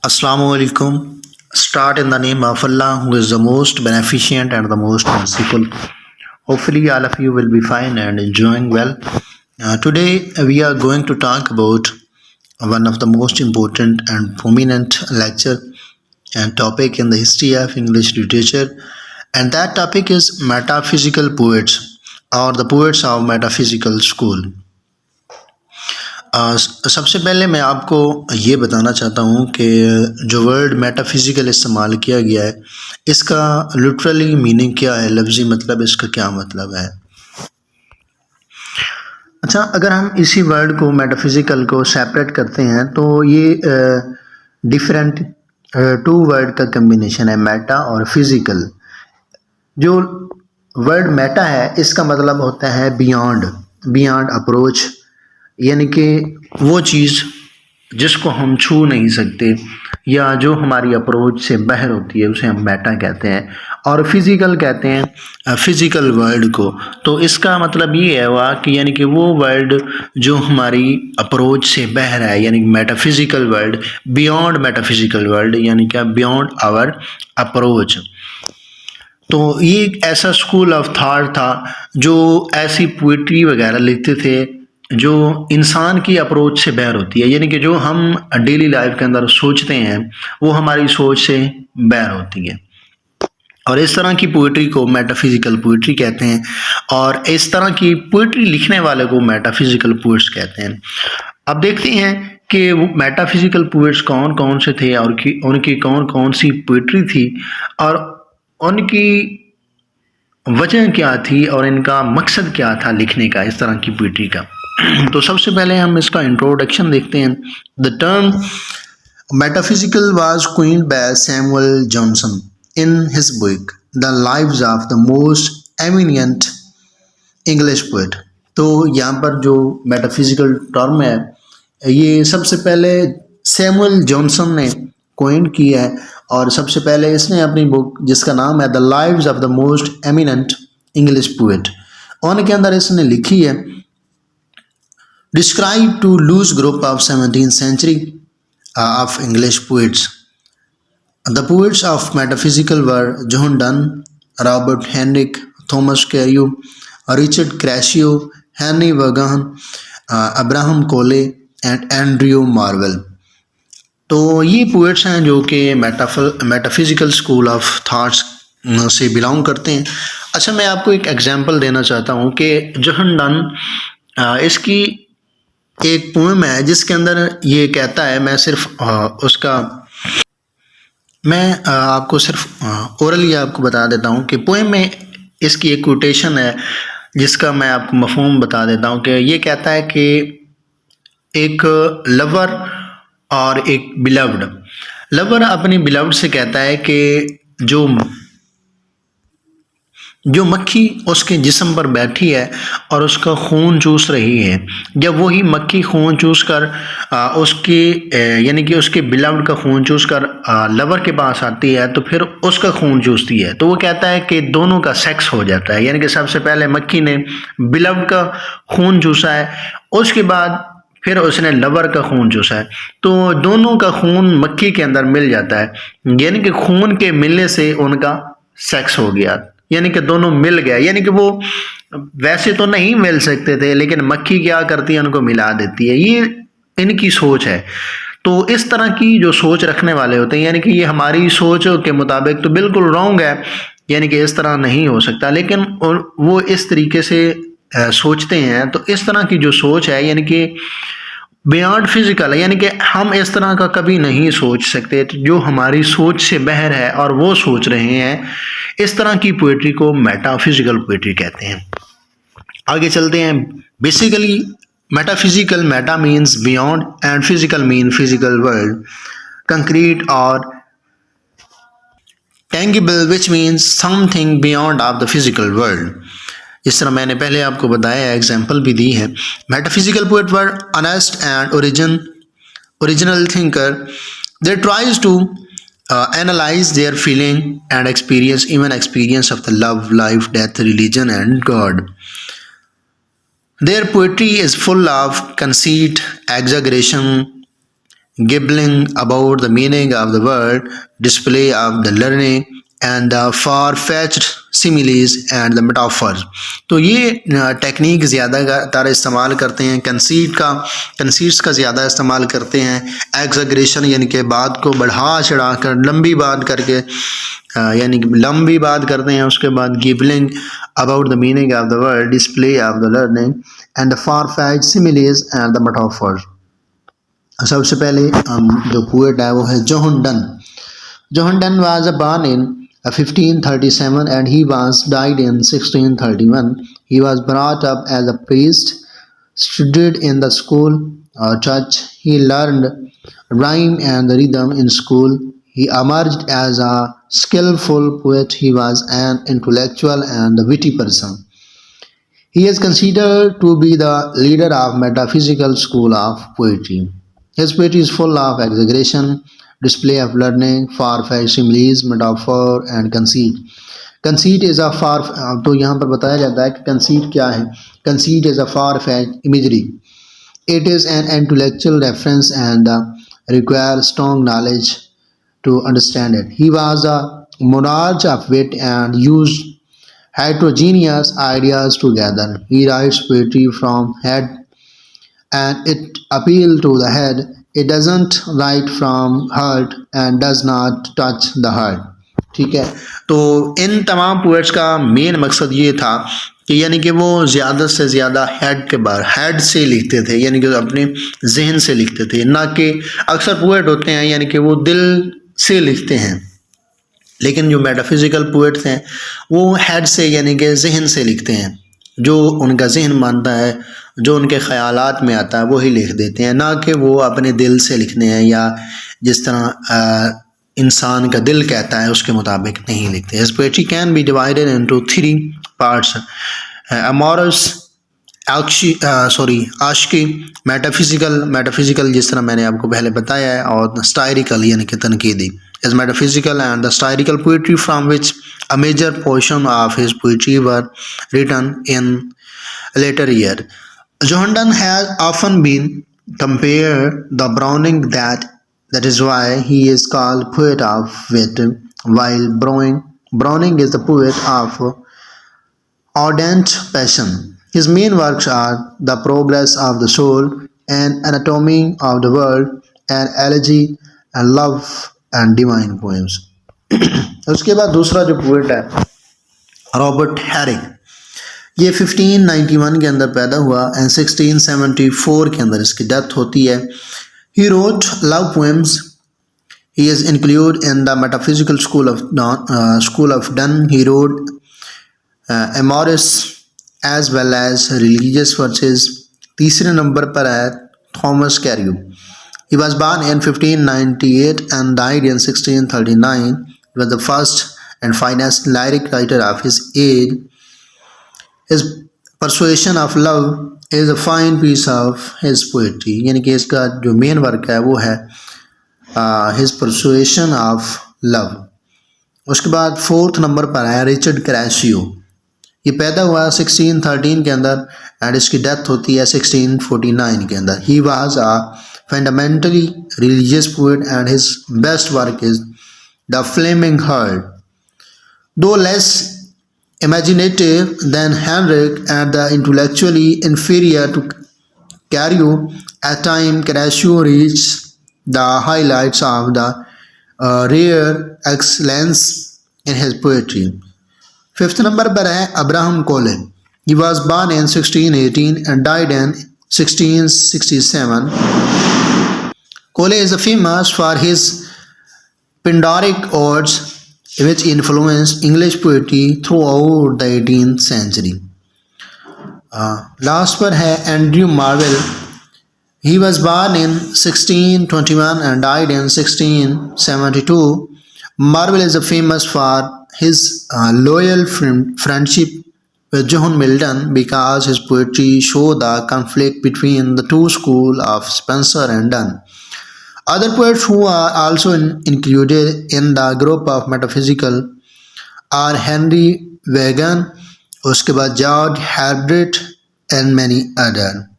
Assalamu alaikum. Start in the name of Allah, who is the most beneficent and the most merciful. Hopefully, all of you will be fine and enjoying well. Today, we are going to talk about one of the most important and prominent lecture and topic in the history of English literature, and that topic is metaphysical poets or the poets of metaphysical school. सबसे पहले मैं आपको ये बताना चाहता हूँ कि जो वर्ड मेटाफिज़िकल इस्तेमाल किया गया है, इसका लिटरली मीनिंग क्या है, लफ्ज़ी मतलब इसका क्या मतलब है। अच्छा, अगर हम इसी वर्ड को मेटाफिज़िकल को सेपरेट करते हैं तो ये डिफरेंट टू वर्ड का कम्बिनेशन है, मेटा और फिज़िकल। जो वर्ड मेटा है इसका मतलब होता है बियॉन्ड, बियॉन्ड अप्रोच, यानी कि वो चीज़ जिसको हम छू नहीं सकते या जो हमारी अप्रोच से बाहर होती है उसे हम मेटा कहते हैं, और फिज़िकल कहते हैं फिज़िकल वर्ल्ड को। तो इसका मतलब ये है हुआ कि यानी कि वो वर्ल्ड जो हमारी अप्रोच से बाहर है, यानी metaphysical world, beyond metaphysical world, यानी क्या बियॉन्ड आवर अप्रोच। तो ये एक ऐसा स्कूल ऑफ थॉट था जो ऐसी पोइट्री वगैरह लिखते थे जो इंसान की अप्रोच से बाहर होती है, यानी कि जो हम डेली लाइफ के अंदर सोचते हैं वो हमारी सोच से बाहर होती है, और इस तरह की पोइट्री को मेटाफिज़िकल पोइट्री कहते हैं, और इस तरह की पोइट्री लिखने वाले को मेटाफिज़िकल पोइट्स कहते हैं। अब देखते हैं कि वो मेटाफिज़िकल पोइट्स कौन कौन से थे और उनकी कौन कौन सी पोइट्री थी और उनकी वजह क्या थी और इनका मकसद क्या था लिखने का इस तरह की पोइट्री का। तो सबसे पहले हम इसका इंट्रोडक्शन देखते हैं। The term metaphysical was coined by Samuel Johnson in his book The Lives of the Most Eminent English Poet। तो यहाँ पर जो मेटाफिजिकल टर्म है ये सबसे पहले सैमुअल जॉनसन ने कोइन की है, और सबसे पहले इसने अपनी बुक जिसका नाम है the lives of the most eminent English poet, उनके अंदर इसने लिखी है describe to loose group of 17th century of English poets. The poets of metaphysical were John Donne, Robert Henrik, Thomas Carreau, Richard Crasio, Henry Vaughan, Abraham Cole and Andrew Marvell। तो ये poets हैं जो कि metaphysical school of thoughts से belong करते हैं। अच्छा, मैं आपको एक एग्जांपल देना चाहता हूँ कि जॉन डन इसकी एक पोएम है जिसके अंदर ये कहता है, मैं आपको सिर्फ ओरली आपको बता देता हूँ कि पोएम में इसकी एक कोटेशन है जिसका मैं आपको मफहूम बता देता हूँ कि ये कहता है कि एक लवर और एक बिलव्ड, लवर अपनी बिलव्ड से कहता है कि जो मक्खी उसके जिस्म पर बैठी है और उसका खून चूस रही है, जब वही मक्खी खून चूस कर यानी कि उसके बिलव्ड का खून चूस कर लवर के पास आती है तो फिर उसका खून चूसती है, तो वो कहता है कि दोनों का सेक्स हो जाता है। यानी कि सबसे पहले मक्खी ने बिलव्ड का खून चूसा है, उसके बाद फिर उसने लवर का खून चूसा है, तो दोनों का खून मक्खी के अंदर मिल जाता है, यानी कि खून के मिलने से उनका सेक्स हो गया, यानी कि दोनों मिल गए। यानी कि वो वैसे तो नहीं मिल सकते थे लेकिन मक्खी क्या करती है, उनको मिला देती है। ये इनकी सोच है। तो इस तरह की जो सोच रखने वाले होते हैं, यानी कि ये हमारी सोच के मुताबिक तो बिल्कुल रॉन्ग है, यानी कि इस तरह नहीं हो सकता, लेकिन वो इस तरीके से सोचते हैं। तो इस तरह की जो सोच है यानी कि बियॉन्ड फिजिकल है, यानी कि हम इस तरह का कभी नहीं सोच सकते, तो जो हमारी सोच से बाहर है और वो सोच रहे हैं, इस तरह की पोएट्री को मेटाफिजिकल पोएट्री कहते हैं। आगे चलते हैं। Basically metaphysical, meta means beyond and physical mean physical world, concrete और tangible which means something beyond of the physical world. इस तरह मैंने पहले आपको बताया, एग्जाम्पल भी दी है। Metaphysical poet were honest and original thinker, they tries to analyze their feeling and even experience of the love, life, death, religion and God. Their poetry is full of conceit, exaggeration, gibbling about the meaning of the word, display of the learning, and the far-fetched similes and the metaphors. तो ये technique ज़्यादा इस्तेमाल करते हैं, conceits का ज़्यादा इस्तेमाल करते हैं, एग्जैगरेशन यानी कि बात को बढ़ा चढ़ा कर लंबी बात करके यानी कि लंबी बात करते हैं, उसके बाद quibbling about the meaning of the word, display of the learning and the far fetched similes and the metaphors. सबसे पहले जो पोएट है वो है John Donne. John Donne was born in 1537 and he was died in 1631. He was brought up as a priest, studied in the school or church. He learned rhyme and rhythm in school. He emerged as a skillful poet. He was an intellectual and witty person. He is considered to be the leader of metaphysical school of poetry. His poetry is full of exaggeration, display of learning, far-fetched similes, metaphor and conceit. Conceit is a far तो यहाँ पर बताया जाता है कि conceit क्या है. Conceit is a far-fetched imagery. It is an intellectual reference and requires strong knowledge to understand it. He was a monarch of wit and used heterogeneous ideas together. He writes poetry from head and it appeals to the head. It doesn't write from heart and does not touch the heart. ठीक है, तो इन तमाम poets का main मकसद ये था कि यानी कि वो ज़्यादा से ज़्यादा हेड से लिखते थे, यानी कि अपने जहन से लिखते थे, ना कि अक्सर पोएट होते हैं यानी कि वो दिल से लिखते हैं, लेकिन जो मेटाफिजिकल पोएट्स हैं वो हेड से यानी कि जहन से लिखते हैं, जो उनका जहन मानता है, जो उनके ख़यालात में आता है वही लिख देते हैं, ना कि वो अपने दिल से लिखने हैं या जिस तरह इंसान का दिल कहता है उसके मुताबिक नहीं लिखते। His poetry can be divided into 3 parts: amorous, Aashiqui, metaphysical जिस तरह मैंने आपको पहले बताया है, और स्टायरिकल यानी कि तनकीदी। His metaphysical and the satirical poetry, from which a major portion of his poetry were written in later year. John Donne has often been compared the Browning, that is why he is called poet of wit, while Browning is the poet of ardent passion. His main works are The Progress of the Soul, An Anatomy of the World, An Elegy, and Love and Divine Poems. उसके बाद दूसरा जो poet है Robert Herrick, ये 1591 के अंदर पैदा हुआ एंड 1674 के अंदर इसकी डेथ होती है। He wrote love poems. He is included in the metaphysical school of Donne. He wrote amorous as well as religious verses. तीसरे नंबर पर है Thomas Cairo. He was born in 1598 and died in 1639. He was the first and finest lyric writer of his age. His persuasion of love is a fine piece of his poetry. यानी कि इसका जो main work है वो है his persuasion of love. उसके बाद 4th number पर है रिचर्ड क्रैशियो। ये पैदा हुआ 1613 के अंदर एंड इसकी डेथ होती है 1649 के अंदर। He was a fundamentally religious poet and his best work is The Flaming Heart. Though less imaginative than Henrik and the intellectually inferior to Cario, at time Carraccio reached the highlights of the rare excellence in his poetry. 5th number पर है Abraham कोले। He was born in 1618 and died in 1667. Cole is famous for his Pindaric odes, which influenced English poetry throughout the 18th century. Last पर है Andrew marvel. He was born in 1621 and died in 1672. Marvel is famous for his loyal friendship with John Milton because his poetry show the conflict between the two schools of Spenser and Donne. Other poets who are also included in the group of metaphysical are Henry Vaughan, उसके बाद George हेrbert and many other.